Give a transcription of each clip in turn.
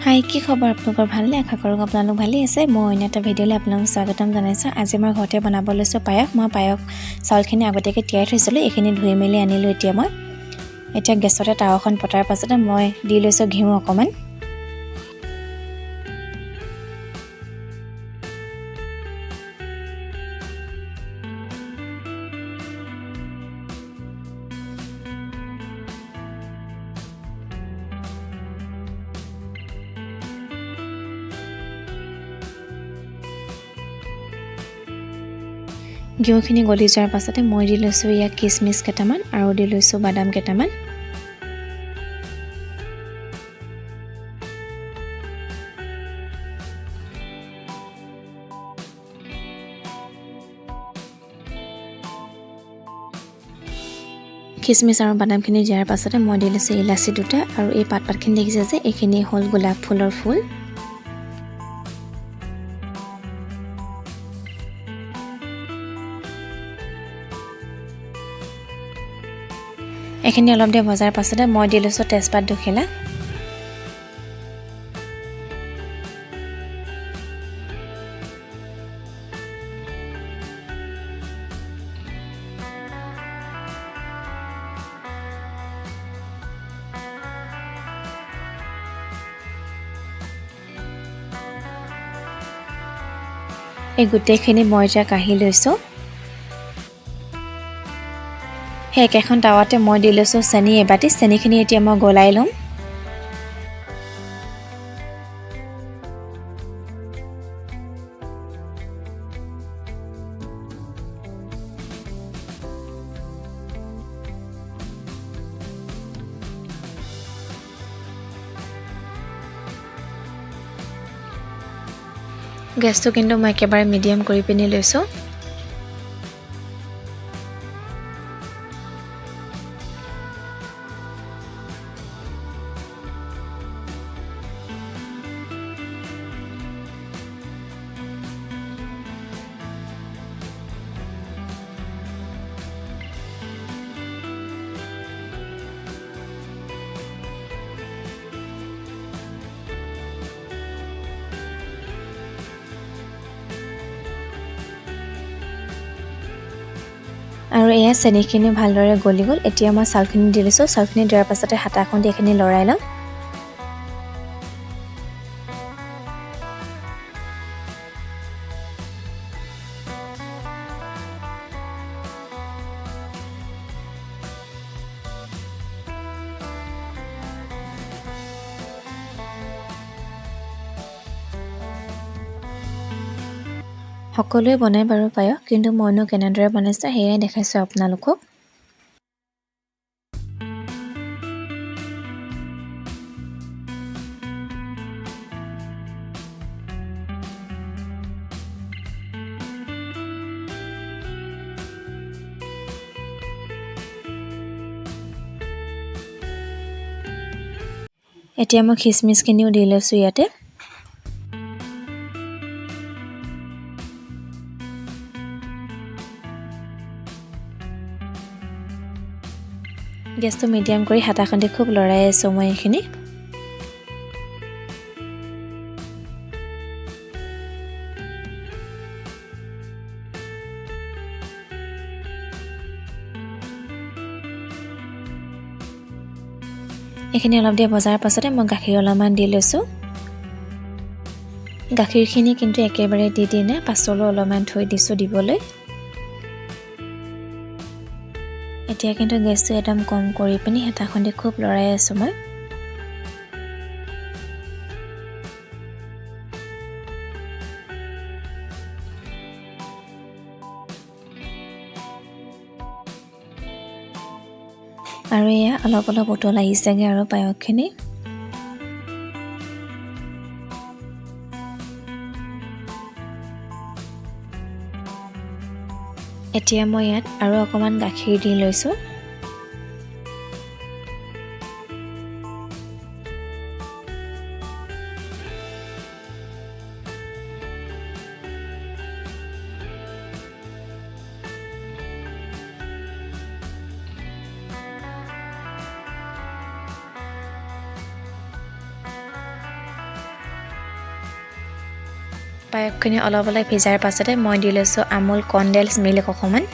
হাই কি খবৰ আপোনালোকৰ ভালনে আশা কৰোঁ আপোনালোক ভালেই আছে মই অন্য এটা ভিডিঅ'লৈ আপোনালোকক স্বাগতম জনাইছোঁ আজি মই ঘৰতে বনাব লৈছোঁ পায়স মই পায়স চাউলখিনি আগতীয়াকৈ তিয়াই থৈছিলোঁ এইখিনি ধুই মেলি আনিলোঁ এতিয়া গেছতে তাৱাখন পতাৰ পাছতে মই দি লৈছোঁ ঘিউ অকমান ঘিউখিনি গলি যোৱাৰ পাছতে মই দি লৈছোঁ ইয়াত কিচমিচ কেইটামান আৰু দি লৈছোঁ বাদাম কেইটামান কিচমিচ আৰু বাদামখিনি দিয়াৰ পাছতে মই দি লৈছোঁ ইলাচি দুটা আৰু এই পাতখিনি দেখিছে যে এইখিনি হ'ল গোলাপ ফুলৰ ফুল এইখিনি অলপ দেৰি ভজাৰ পাছতে মই দি লৈছোঁ তেজপাত দুখিলা এই গোটেইখিনি মই এতিয়া কাঢ়ি লৈছোঁ সেই একেখন তাৱাতে মই দি লৈছোঁ চেনি এবাটি চেনিখিনি এতিয়া মই গলাই ল'ম গেছটো কিন্তু মই একেবাৰে মিডিয়াম কৰি পিনি লৈছোঁ আৰু এয়া চেনিখিনি ভালদৰে গলি গ'ল এতিয়া মই চাউলখিনি দি লৈছোঁ চাউলখিনি দিয়াৰ পাছতে হাতাখন দি এইখিনি লৰাই ল'ম সকলোৱে বনাই বাৰু পায়স কিন্তু মইনো কেনেদৰে বনাইছোঁ সেয়াই দেখাইছোঁ আপোনালোকক এতিয়া মই খিচমিচখিনিও দি লৈছোঁ ইয়াতে গেছটো মিডিয়াম কৰি হাতাখন দি খুব লৰাই আছোঁ মই এইখিনি এইখিনি অলপ দেৰি ভজাৰ পাছতে মই গাখীৰ অলপমান দি লৈছোঁ গাখীৰখিনি কিন্তু একেবাৰে দি দিনে পাছলৈ অলপমান থৈ দিছোঁ দিবলৈ এতিয়া কিন্তু গেছটো একদম কম কৰি পিনি হেতাখন দি খুব লৰাই আছোঁ মই আৰু এয়া অলপ অলপ উতল আহিছেগৈ আৰু পায়সখিনি এতিয়া মই ইয়াত আৰু অকমান গাখীৰ দি লৈছোঁ পায়সখিনি অলপ অলপ ভিজাৰ পাছতে মই দি লৈছোঁ আমুল কনডেন্স মিল্ক অকণমান।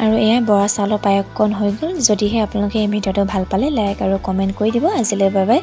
আৰু এয়া বৰা চাউলৰ পায়সকণ হৈ গ'ল। যদিহে আপোনালোকে এই ভিডিঅ'টো ভাল পালে লাইক আৰু কমেণ্ট কৰি দিব। আজিলৈ বাই বাই।